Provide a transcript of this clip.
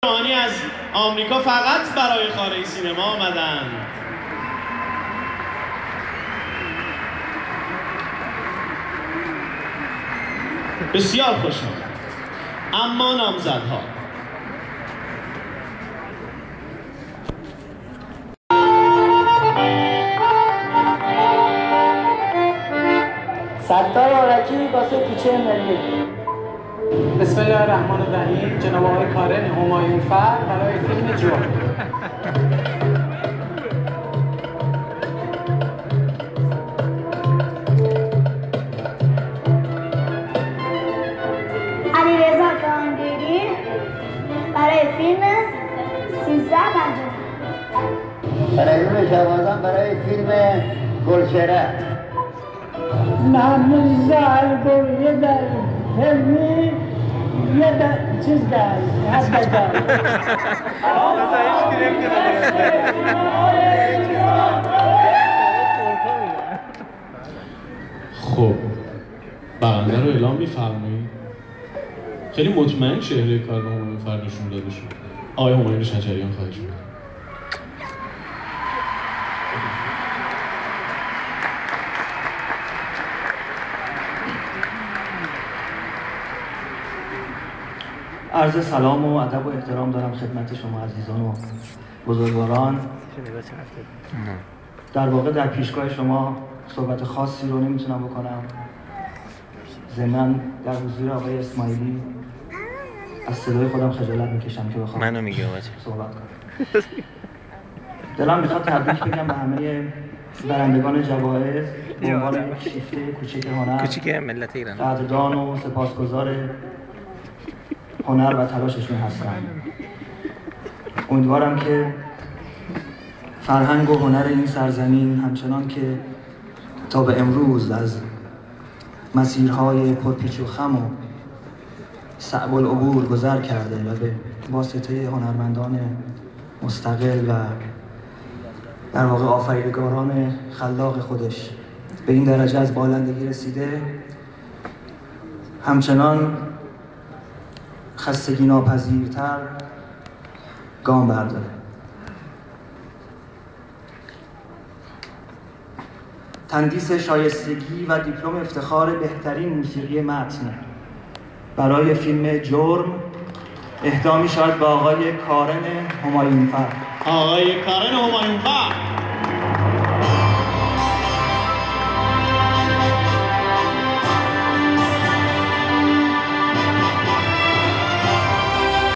روحانی از آمریکا فقط برای خانه سینما آمدن. بسیار خوش آمد. اما نامزدها ستار آرکی واسه کوچه ملی. بسم الله الرحمن الرحیم. جناب آقای کارن همایونفر برای فیلم جرم. علیرضا کانگیری برای فیلم 1350. برای شهبازان برای فیلم گلچهره. محمود زهرگل یه در فیلمی یه در چیز در حد در خب بنده رو اعلام می‌فرمایید. خیلی مطمئن چهره کار همایونفر نشون داده شد. آقای همایون شجریان خواهش می‌کنم. عرض سلام و ادب و احترام دارم خدمت شما عزیزان و بزرگواران. در واقع در پیشگاه شما صحبت خاصی رو نمیتونم بکنم. ضمناً در حضور آقای اسماعیلی از صدای خودم خجالت میکشم که بخوام منو میگه صحبت کنم. دلم میخواد تبریک بگم به همه برندگان جوایز به عنوان شیفته کوچیک هنر، کوچیک ملت ایران، قدردان و سپاسگزار هنر و تلاششون هستم. امیدوارم که فرهنگ و هنر این سرزمین همچنان که تا به امروز از مسیرهای پرپیچ و خم و صعب العبور گذر کرده و به واسطه هنرمندان مستقل و در واقع آفریدگاران خلاق خودش به این درجه از بالندگی رسیده، همچنان خستگی ناپذیرتر گام برداره. تندیس شایستگی و دیپلم افتخار بهترین موسیقی متن برای فیلم جرم اهدا می‌شود به آقای کارن همایونفر. آقای کارن همایونفر